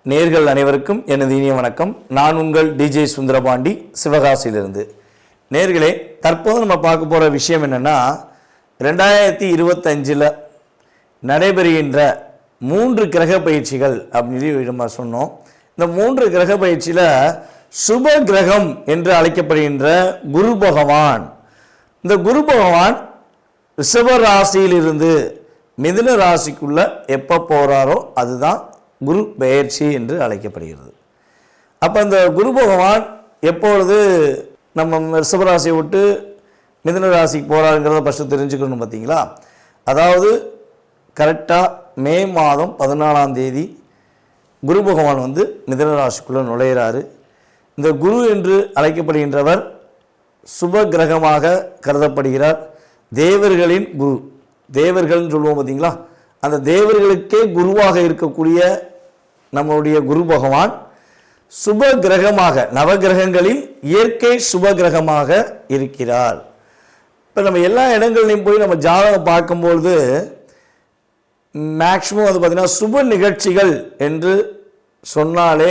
நேர்கள் அனைவருக்கும் எனது இனிய வணக்கம். நான் உங்கள் டிஜே சுந்தரபாண்டி, சிவகாசியிலிருந்து. நேர்களே, தற்போது நம்ம பார்க்க போகிற விஷயம் என்னென்னா, 2025 நடைபெறுகின்ற 3 கிரக பயிற்சிகள் அப்படின்னு நம்ம சொன்னோம். இந்த 3 கிரக பயிற்சியில் சுப கிரகம் என்று அழைக்கப்படுகின்ற குரு பகவான், இந்த குரு பகவான் ரிஷப ராசியிலிருந்து மிதுன ராசிக்குள்ள எப்போ போகிறாரோ அதுதான் குரு பெயர்ச்சி என்று அழைக்கப்படுகிறது. அப்போ இந்த குரு பகவான் எப்பொழுது நம்ம ரிஷபராசியை விட்டு மிதுன ராசிக்கு போகிறாருங்கிறத ஃபஸ்ட்டு தெரிஞ்சுக்கணும். பார்த்தீங்களா, அதாவது கரெக்டாக மே மாதம் 14ஆம் தேதி குரு பகவான் மிதுன ராசிக்குள்ளே நுழையிறாரு. இந்த குரு என்று அழைக்கப்படுகின்றவர் சுப கிரகமாக கருதப்படுகிறார். தேவர்களின் குரு, தேவர்கள்னு சொல்லுவோம் பார்த்தீங்களா, அந்த தேவர்களுக்கே குருவாக இருக்கக்கூடிய நம்மளுடைய குரு பகவான் சுப கிரகமாக, நவகிரகங்களில் இயற்கை சுப கிரகமாக இருக்கிறார். இப்போ நம்ம எல்லா இடங்கள்லையும் போய் நம்ம ஜாதகம் பார்க்கும்பொழுது மேக்சிமம் பார்த்திங்கன்னா சுப நிகழ்ச்சிகள் என்று சொன்னாலே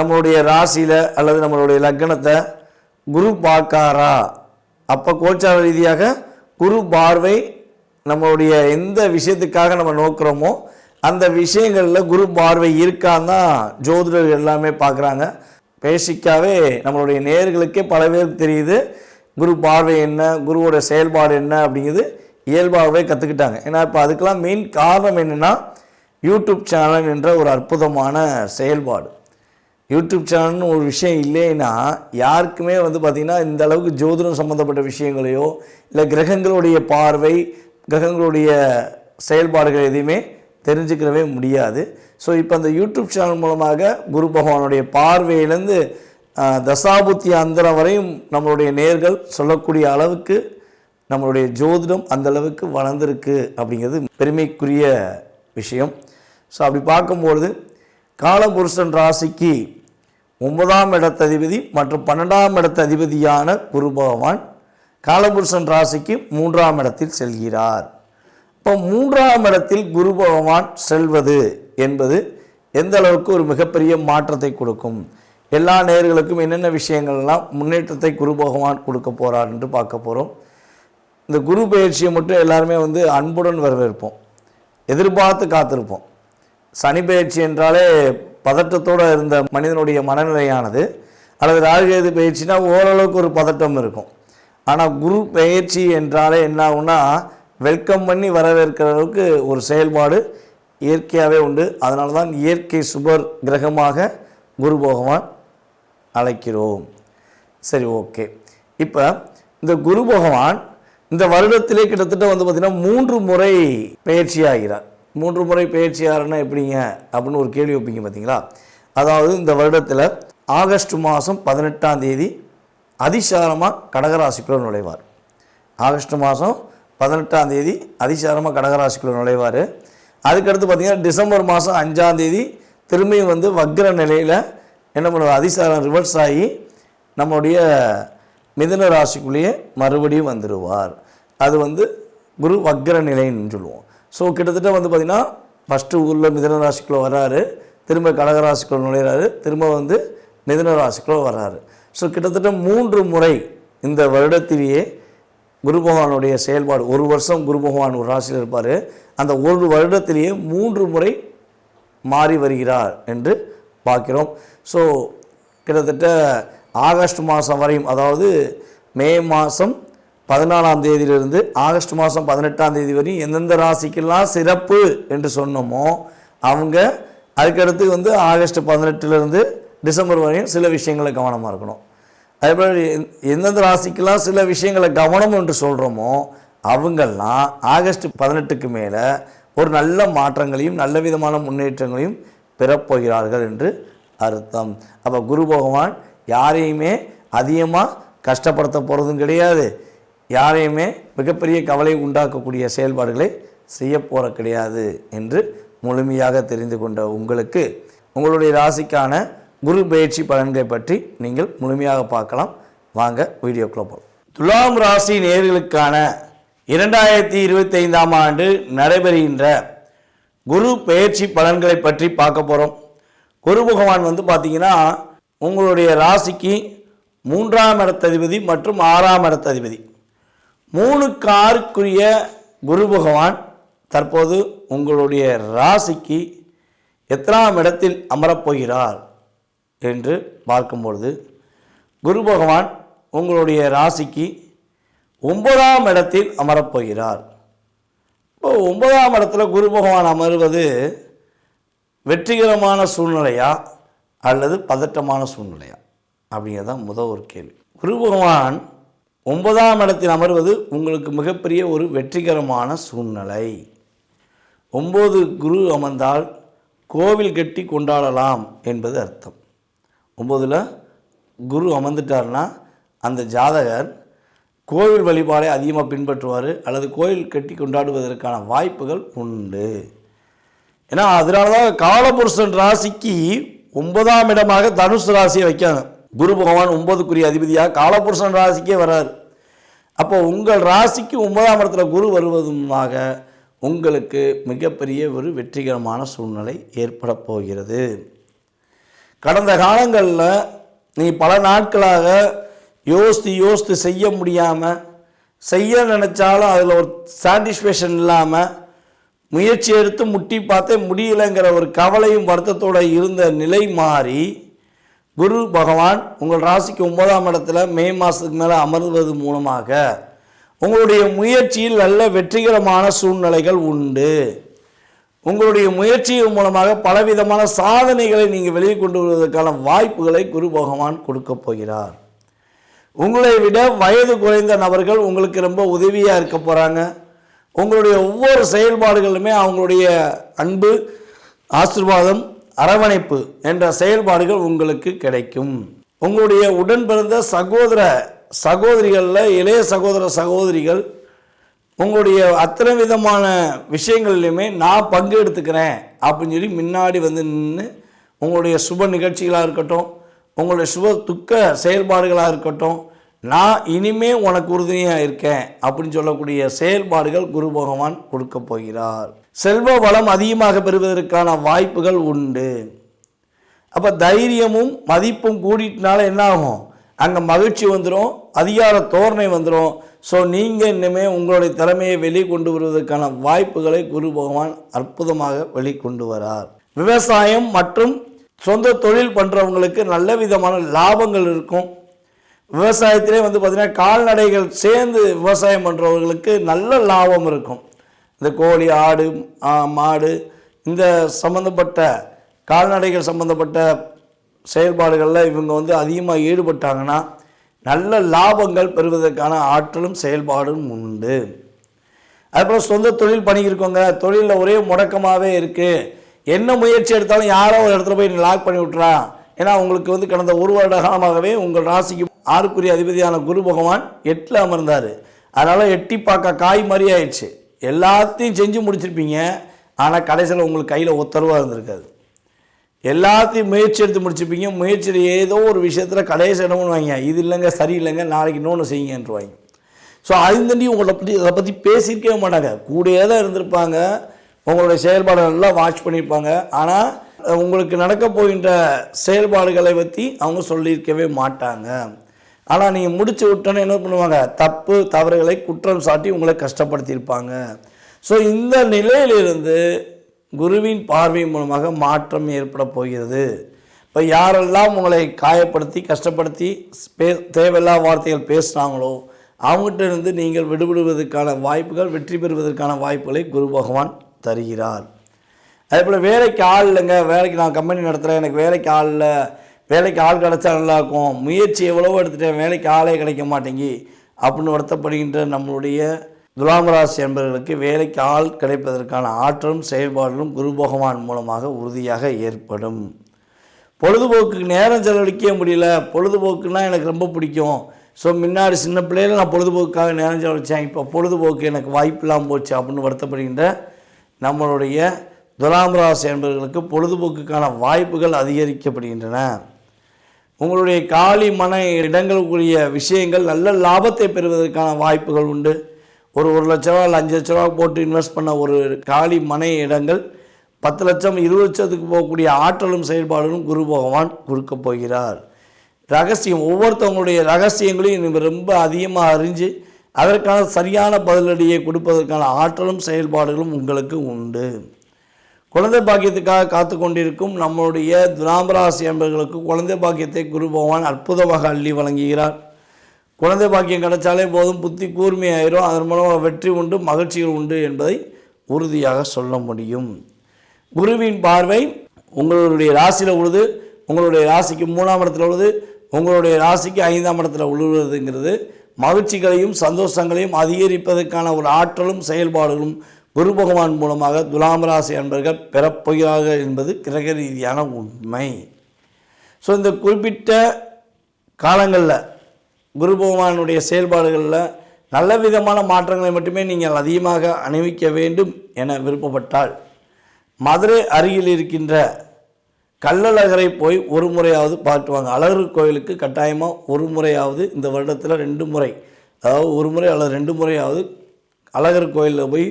நம்மளுடைய ராசியில் அல்லது நம்மளுடைய லக்னத்தை குரு பார்க்காரா, அப்போ கோச்சார ரீதியாக குரு பார்வை நம்மளுடைய எந்த விஷயத்துக்காக நம்ம நோக்கிறோமோ அந்த விஷயங்களில் குரு பார்வை இருக்கான்னு தான் ஜோதிடர்கள் எல்லாமே பார்க்குறாங்க. பேசிக்காகவே நம்மளுடைய நேயர்களுக்கே பல பேருக்கு தெரியுது குரு பார்வை என்ன, குருவோட செயல்பாடு என்ன அப்படிங்கிறது இயல்பாகவே கற்றுக்கிட்டாங்க. ஏன்னா இப்போ அதுக்கெல்லாம் மெயின் காரணம் என்னென்னா, யூடியூப் சேனல் என்ற ஒரு அற்புதமான செயல்பாடு. யூடியூப் சேனல்னு ஒரு விஷயம் இல்லைன்னா யாருக்குமே பார்த்திங்கன்னா இந்த அளவுக்கு ஜோதிடம் சம்மந்தப்பட்ட விஷயங்களையோ இல்லை கிரகங்களுடைய பார்வை, கிரகங்களுடைய செயல்பாடுகள் எதையுமே தெரிஞ்சுக்கிறவே முடியாது. ஸோ இப்போ அந்த யூடியூப் சேனல் மூலமாக குரு பகவானுடைய பார்வையிலேருந்து தசாபுத்தி அந்தரம் வரையும் நம்மளுடைய நேர்கள் சொல்லக்கூடிய அளவுக்கு நம்மளுடைய ஜோதிடம் அந்தளவுக்கு வளர்ந்துருக்கு அப்படிங்கிறது பெருமைக்குரிய விஷயம். ஸோ அப்படி பார்க்கும்பொழுது காலபுருஷன் ராசிக்கு 9ஆம் இடத்ததிபதி மற்றும் 12ஆம் இடத்ததிபதியான குரு பகவான் காலபுருஷன் ராசிக்கு 3ஆம் இடத்தில் செல்கிறார். இப்போ 3ஆம் இடத்தில் குரு பகவான் செல்வது என்பது எந்த அளவுக்கு ஒரு மிகப்பெரிய மாற்றத்தை கொடுக்கும், எல்லா நேயர்களுக்கும் என்னென்ன விஷயங்கள்லாம் முன்னேற்றத்தை குரு பகவான் கொடுக்க போகிறார் என்று பார்க்க போகிறோம். இந்த குரு பயிற்சியை மட்டும் எல்லாருமே அன்புடன் வரவேற்போம், எதிர்பார்த்து காத்திருப்போம். சனி பயிற்சி என்றாலே பதட்டத்தோடு இருந்த மனிதனுடைய மனநிலையானது, அல்லது ராகுகேது பயிற்சினா ஓரளவுக்கு ஒரு பதட்டம் இருக்கும். ஆனால் குரு பயிற்சி என்றாலே என்ன ஆகும்னா, வெல்கம் பண்ணி வரவேற்கிற அளவுக்கு ஒரு செயல்பாடு இயற்கையாகவே உண்டு. அதனால தான் இயற்கை சுபர் கிரகமாக குரு பகவான் அழைக்கிறோம். சரி, ஓகே. இப்போ இந்த குரு பகவான் இந்த வருடத்திலே கிட்டத்தட்ட பார்த்திங்கன்னா 3 முறை பயிற்சி ஆகிறார். 3 முறை பயிற்சி ஆகிறன்னா எப்படிங்க அப்படின்னு ஒரு கேள்வி வைப்பீங்க பார்த்தீங்களா. அதாவது இந்த வருடத்தில் ஆகஸ்ட் மாதம் 18ஆம் தேதி அதிசாரமாக கடகராசிக்குள்ளே நுழைவார். ஆகஸ்ட் மாதம் 18ஆம் தேதி அதிசாரமாக கடகராசிக்குள்ளே நுழைவார். அதுக்கடுத்து பார்த்திங்கன்னா டிசம்பர் மாதம் 5ஆம் தேதி திரும்பியும் வக்ர நிலையில் என்ன பண்ணுவார், அதிசாரம் ரிவர்ஸ் ஆகி நம்மளுடைய மிதுன ராசிக்குள்ளேயே மறுபடியும் வந்துடுவார். அது குரு வக்ர நிலைன்னு சொல்லுவோம். ஸோ கிட்டத்தட்ட பார்த்திங்கன்னா ஃபஸ்ட்டு ஊரில் மிதுன ராசிக்குள்ளே வர்றாரு, திரும்ப கடகராசிக்குள்ளே நுழைகிறாரு, திரும்ப மிதுன ராசிக்குள்ளே வர்றாரு. ஸோ கிட்டத்தட்ட 3 முறை இந்த வருடத்திலேயே குரு பகவானுடைய செயல்பாடு. ஒரு வருஷம் குரு பகவான் ஒரு ராசியில் இருப்பார், அந்த ஒரு வருடத்திலேயே 3 முறை மாறி வருகிறார் என்று பார்க்கிறோம். ஸோ கிட்டத்தட்ட ஆகஸ்ட் மாதம் வரையும், அதாவது மே மாதம் 14ஆம் தேதியிலிருந்து ஆகஸ்ட் மாதம் 18ஆம் தேதி வரையும் எந்தெந்த ராசிக்கெல்லாம் சிறப்பு என்று சொன்னோமோ அவங்க அதுக்கடுத்து ஆகஸ்ட் 18லேருந்து டிசம்பர் வரையும் சில விஷயங்களை கவனமாக இருக்கணும். அதேபோல் எந்தெந்த ராசிக்கெல்லாம் சில விஷயங்களை கவனம் என்று சொல்கிறோமோ அவங்கெல்லாம் ஆகஸ்ட் 18க்கு மேலே ஒரு நல்ல மாற்றங்களையும் நல்ல விதமான முன்னேற்றங்களையும் பெறப்போகிறார்கள் என்று அர்த்தம். அப்போ குரு பகவான் யாரையுமே அதிகமாக கஷ்டப்படுத்த போகிறதும் கிடையாது, யாரையுமே மிகப்பெரிய கவலை உண்டாக்கக்கூடிய செயல்பாடுகளை செய்ய போகிற கிடையாது என்று முழுமையாக தெரிந்து கொண்ட உங்களுக்கு உங்களுடைய ராசிக்கான குரு பயிற்சி பலன்களை பற்றி நீங்கள் முழுமையாக பார்க்கலாம். வாங்க வீடியோக்குள்ள போகலாம். துலாம் ராசி நேயர்களுக்கான 2025ஆம் ஆண்டு நடைபெறுகின்ற குரு பெயர்ச்சி பலன்களை பற்றி பார்க்க போகிறோம். குரு பகவான் பார்த்தீங்கன்னா உங்களுடைய ராசிக்கு 3ஆம் இடத்ததிபதி மற்றும் 6ஆம் இடத்ததிபதி. 3க்கு 6க்குரிய குரு பகவான் தற்போது உங்களுடைய ராசிக்கு எத்தனாம் இடத்தில் அமரப்போகிறார் என்று பார்க்கும்பொழுது, குரு பகவான் உங்களுடைய ராசிக்கு 9ஆம் இடத்தில் அமரப்போகிறார். இப்போ 9ஆம் இடத்துல குரு பகவான் அமர்வது வெற்றிகரமான சூழ்நிலையா அல்லது பதட்டமான சூழ்நிலையா அப்படிங்கிறதான் முதல் ஒரு கேள்வி. குரு பகவான் 9ஆம் இடத்தில் அமர்வது உங்களுக்கு மிகப்பெரிய ஒரு வெற்றிகரமான சூழ்நிலை. 9 குரு அமர்ந்தால் கோவில் கட்டி கொண்டாடலாம் என்பது அர்த்தம். 9ல் குரு அமர்ந்துட்டார்னா அந்த ஜாதகர் கோவில் வழிபாடை அதிகமாக பின்பற்றுவார் அல்லது கோவில் கட்டி கொண்டாடுவதற்கான வாய்ப்புகள் உண்டு. ஏன்னா அதனால தான் காலபுருஷன் ராசிக்கு 9ஆம் இடமாக தனுசு ராசியை வைக்காங்க. குரு பகவான் 9க்குரிய அதிபதியாக காலபுருஷன் ராசிக்கே வர்றார். அப்போ உங்கள் ராசிக்கு 9ஆம் இடத்துல குரு வருவதுமாக உங்களுக்கு மிகப்பெரிய ஒரு வெற்றிகரமான சூழ்நிலை ஏற்பட போகிறது. கடந்த காலங்களில் நீங்கள் பல நாட்களாக யோசித்து செய்ய முடியாமல், செய்ய நினச்சாலும் அதில் ஒரு சாட்டிஸ்ஃபேக்ஷன் இல்லாமல், முயற்சி எடுத்து முட்டி பார்த்தே முடியலைங்கிற ஒரு கவலையும் வருத்தத்தோடு இருந்த நிலை மாறி குரு பகவான் உங்கள் ராசிக்கு 9ஆம் இடத்துல மே மாதத்துக்கு மேலே அமர்வது மூலமாக உங்களுடைய முயற்சியில் நல்ல வெற்றிகரமான சூழ்நிலைகள் உண்டு. உங்களுடைய முயற்சியின் மூலமாக பலவிதமான சாதனைகளை நீங்கள் வெளியே கொண்டு வருவதற்கான வாய்ப்புகளை குரு பகவான் கொடுக்க போகிறார். உங்களை விட வயது குறைந்த நபர்கள் உங்களுக்கு ரொம்ப உதவியாக இருக்க போகிறாங்க. உங்களுடைய ஒவ்வொரு செயல்பாடுகளுமே அவங்களுடைய அன்பு, ஆசீர்வாதம், அரவணைப்பு என்ற செயல்பாடுகள் உங்களுக்கு கிடைக்கும். உங்களுடைய உடன் பிறந்த சகோதரிகளில் இளைய சகோதரிகள் உங்களுடைய அத்தனை விதமான விஷயங்கள்லையுமே நான் பங்கு எடுத்துக்கிறேன் அப்படின்னு சொல்லி முன்னாடி நின்று உங்களுடைய சுப நிகழ்ச்சிகளாக இருக்கட்டும், உங்களுடைய சுப துக்க செயல்பாடுகளாக இருக்கட்டும், நான் இனிமே உனக்கு உறுதுணையாக இருக்கேன் அப்படின்னு சொல்லக்கூடிய செயல்பாடுகள் குரு பகவான் கொடுக்க போகிறார். செல்வ வளம் அதிகமாக பெறுவதற்கான வாய்ப்புகள் உண்டு. அப்போ தைரியமும் மதிப்பும் கூடிட்டனால என்ன ஆகும், அங்கே மகிழ்ச்சி வந்துடும், அதிகார தோரணை வந்துடும். ஸோ நீங்கள் இனிமேல் உங்களுடைய திறமையை வெளிக்கொண்டு வருவதற்கான வாய்ப்புகளை குரு பகவான் அற்புதமாக வெளிக்கொண்டு வரார். விவசாயம் மற்றும் சொந்த தொழில் பண்ணுறவங்களுக்கு நல்ல விதமான லாபங்கள் இருக்கும். விவசாயத்திலே பார்த்திங்கன்னா கால்நடைகள் சேர்ந்து விவசாயம் பண்ணுறவர்களுக்கு நல்ல லாபம் இருக்கும். இந்த கோழி, ஆடு, மாடு இந்த சம்மந்தப்பட்ட கால்நடைகள் சம்மந்தப்பட்ட செயல்பாடுகளில் இவங்க அதிகமாக ஈடுபட்டாங்கன்னா நல்ல லாபங்கள் பெறுவதற்கான ஆற்றலும் செயல்பாடும் உண்டு. அதுபோல் சொந்த தொழில் பண்ணியிருக்கோங்க, தொழிலில் ஒரே முடக்கமாகவே இருக்குது, என்ன முயற்சி எடுத்தாலும் யாரோ ஒரு இடத்துல போய் லாக் பண்ணி விட்றா. ஏன்னா உங்களுக்கு கடந்த 1 வருட காலமாகவே உங்கள் ராசிக்கு 6க்குரிய அதிபதியான குரு பகவான் 8ல் அமர்ந்தார். அதனால் எட்டி பார்க்க காய் மாதிரி ஆயிடுச்சு. எல்லாத்தையும் செஞ்சு முடிச்சிருப்பீங்க, ஆனால் கடைசியில் உங்களுக்கு கையில் ஒத்தரவாக இருந்திருக்காது. எல்லாத்தையும் முயற்சி எடுத்து முடிச்சுப்பீங்க, முயற்சியில் ஏதோ ஒரு விஷயத்தில் கடைசி இடம்னு வாங்க, இது இல்லைங்க சரியில்லைங்க நாளைக்கு இன்னொன்று செய்யுங்கன்றுவாங்க. ஸோ அதுந்தண்டி அதை பற்றி பேசியிருக்கவே மாட்டாங்க, கூடயே தான் இருந்திருப்பாங்க, உங்களுடைய செயல்பாடுகள் எல்லாம் வாட்ச் பண்ணியிருப்பாங்க. ஆனால் உங்களுக்கு நடக்க போகின்ற செயல்பாடுகளை பற்றி அவங்க சொல்லியிருக்கவே மாட்டாங்க. ஆனால் நீங்கள் முடிச்சு விட்டோன்னு என்ன பண்ணுவாங்க, தப்பு தவறுகளை குற்றம் சாட்டி உங்களை கஷ்டப்படுத்தியிருப்பாங்க. ஸோ இந்த நிலையிலிருந்து குருவின் பார்வை மூலமாக மாற்றம் ஏற்பட போகிறது. இப்போ யாரெல்லாம் உங்களை காயப்படுத்தி கஷ்டப்படுத்தி தேவையில்லா வார்த்தைகள் பேசுகிறாங்களோ அவங்ககிட்ட இருந்து நீங்கள் விடுபடுவதற்கான வாய்ப்புகள், வெற்றி பெறுவதற்கான வாய்ப்புகளை குரு பகவான் தருகிறார். அதே போல் வேலைக்கு ஆள் இல்லைங்க, வேலைக்கு நான் கம்பெனி நடத்துகிறேன், எனக்கு வேலைக்கு ஆள் இல்லை, வேலைக்கு ஆள் கிடச்சா நல்லாயிருக்கும், முயற்சி எவ்வளவோ எடுத்துகிட்டேன், வேலைக்கு ஆளே கிடைக்க மாட்டேங்கி அப்படின்னு வருத்தப்படுகின்ற நம்மளுடைய துலாம் ராசி என்பவர்களுக்கு வேலைக்கு ஆள் கிடைப்பதற்கான ஆற்றலும் செயல்பாடுகளும் குரு பகவான் மூலமாக உறுதியாக ஏற்படும். பொழுதுபோக்குக்கு நேரம் செலவழிக்க முடியல, பொழுதுபோக்குன்னா எனக்கு ரொம்ப பிடிக்கும், ஸோ முன்னாடி சின்ன பிள்ளையில நான் பொழுதுபோக்குக்காக நேரம் செலவழித்தேன், இப்போ பொழுதுபோக்கு எனக்கு வாய்ப்பு இல்லாமல் போச்சு அப்படின்னு வருத்தப்படுகின்ற நம்மளுடைய துலாம் ராசி என்பவர்களுக்கு பொழுதுபோக்குக்கான வாய்ப்புகள் அதிகரிக்கப்படுகின்றன. உங்களுடைய காலி மன இடங்களுக்குரிய விஷயங்கள் நல்ல லாபத்தை பெறுவதற்கான வாய்ப்புகள் உண்டு. ஒரு 1 லட்ச ரூபா இல்லை 5 லட்ச ரூபா போட்டு இன்வெஸ்ட் பண்ண ஒரு காலி மனை இடங்கள் 10 லட்சம் 20 லட்சத்துக்கு போகக்கூடிய ஆற்றலும் செயல்பாடுகளும் குரு பகவான் கொடுக்க போகிறார். ரகசியம், ஒவ்வொருத்தவங்களுடைய ரகசியங்களையும் நீங்கள் ரொம்ப அதிகமாக அறிஞ்சு அதற்கான சரியான பதிலடியை கொடுப்பதற்கான ஆற்றலும் செயல்பாடுகளும் உங்களுக்கு உண்டு. குழந்தை பாக்கியத்துக்காக காத்து கொண்டிருக்கும் நம்மளுடைய துலாம் ராசி அன்பர்களுக்கு குழந்தை பாக்கியத்தை குரு பகவான் அற்புதமாக அள்ளி வழங்குகிறார். குழந்தை பாக்கியம் கிடைச்சாலே போதும், புத்தி கூர்மையாயிரும், அதன் மூலமாக வெற்றி உண்டு, மகிழ்ச்சிகள் உண்டு என்பதை உறுதியாக சொல்ல முடியும். குருவின் பார்வை உங்களுடைய ராசியில் உழுது, உங்களுடைய ராசிக்கு 3ஆம் இடத்துல உழுது, உங்களுடைய ராசிக்கு 5ஆம் இடத்துல உழுவுறதுங்கிறது மகிழ்ச்சிகளையும் சந்தோஷங்களையும் அதிகரிப்பதற்கான ஒரு ஆற்றலும் செயல்பாடுகளும் குரு பகவான் மூலமாக துலாம் ராசி அன்பர்கள் பெறப்போகிறார்கள் என்பது கிரக ரீதியான உண்மை. ஸோ இந்த குறிப்பிட்ட காலங்களில் குரு பகவானுடைய செயல்பாடுகளில் நல்ல விதமான மாற்றங்களை மட்டுமே நீங்கள் அதிகமாக அணிவிக்க வேண்டும் என விருப்பப்பட்டால் மதுரை அருகில் இருக்கின்ற கள்ளழகரை போய் ஒரு முறையாவது பார்த்துவாங்க. அழகர் கோயிலுக்கு கட்டாயமாக ஒரு முறையாவது இந்த வருடத்தில் 2 முறை, அதாவது ஒரு முறை அல்லது 2 முறையாவது அழகர் கோயிலில் போய்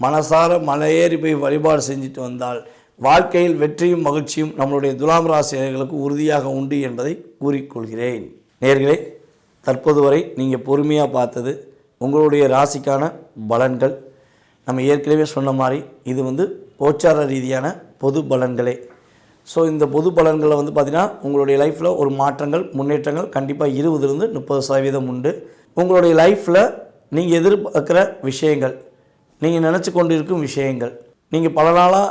மனசார மலையேறி போய் வழிபாடு செஞ்சுட்டு வந்தால் வாழ்க்கையில் வெற்றியும் மகிழ்ச்சியும் நம்மளுடைய துலாம் ராசினர்களுக்கு உறுதியாக உண்டு என்பதை கூறிக்கொள்கிறேன். நேயர்களே, தற்போது வரை நீங்கள் பொறுமையாக பார்த்தது உங்களுடைய ராசிக்கான பலன்கள். நம்ம ஏற்கனவே சொன்ன மாதிரி இது கோச்சார ரீதியான பொது பலன்களே. ஸோ இந்த பொது பலன்களில் பார்த்திங்கன்னா உங்களுடைய லைஃப்பில் ஒரு மாற்றங்கள் முன்னேற்றங்கள் கண்டிப்பாக 20-30% உண்டு. உங்களுடைய லைஃப்பில் நீங்கள் எதிர்பார்க்குற விஷயங்கள், நீங்கள் நினச்சி கொண்டு இருக்கும் விஷயங்கள், நீங்கள் பல நாளாக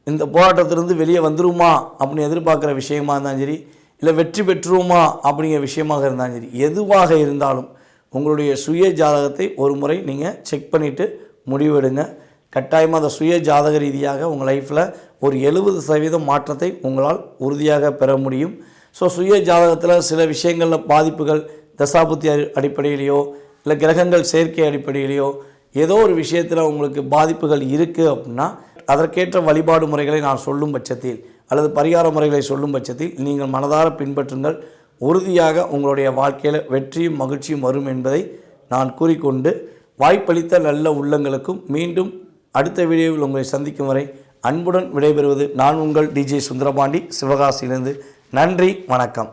இந்த போராட்டத்திலிருந்து வெளியே வந்துருமா அப்படின்னு எதிர்பார்க்குற விஷயமாக இருந்தாலும் சரி, இல்லை வெற்றி பெற்றுருமா அப்படிங்கிற விஷயமாக இருந்தாலும் சரி, எதுவாக இருந்தாலும் உங்களுடைய சுய ஜாதகத்தை ஒரு முறை நீங்கள் செக் பண்ணிவிட்டு முடிவெடுங்க. கட்டாயமாக அந்த சுய ஜாதக ரீதியாக உங்கள் லைஃப்பில் ஒரு 70% மாற்றத்தை உங்களால் உறுதியாக பெற முடியும். ஸோ சுய ஜாதகத்தில் சில விஷயங்களில் பாதிப்புகள் தசாபுத்தி அடிப்படையிலையோ இல்லை கிரகங்கள் சேர்க்கை அடிப்படையிலையோ ஏதோ ஒரு விஷயத்தில் உங்களுக்கு பாதிப்புகள் இருக்குது அப்படின்னா அதற்கேற்ற வழிபாடு முறைகளை நான் சொல்லும் பட்சத்தில் அல்லது பரிகார முறைகளை சொல்லும் பட்சத்தில் நீங்கள் மனதார பின்பற்றுங்கள். உறுதியாக உங்களுடைய வாழ்க்கையில் வெற்றியும் மகிழ்ச்சியும் வரும் என்பதை நான் கூறிக்கொண்டு வாய்ப்பளித்த நல்ல உள்ளங்களுக்கும் மீண்டும் அடுத்த வீடியோவில் உங்களை சந்திக்கும் வரை அன்புடன் விடைபெறுவது நான் உங்கள் DJ சுந்தரபாண்டி, சிவகாசியிலிருந்து. நன்றி, வணக்கம்.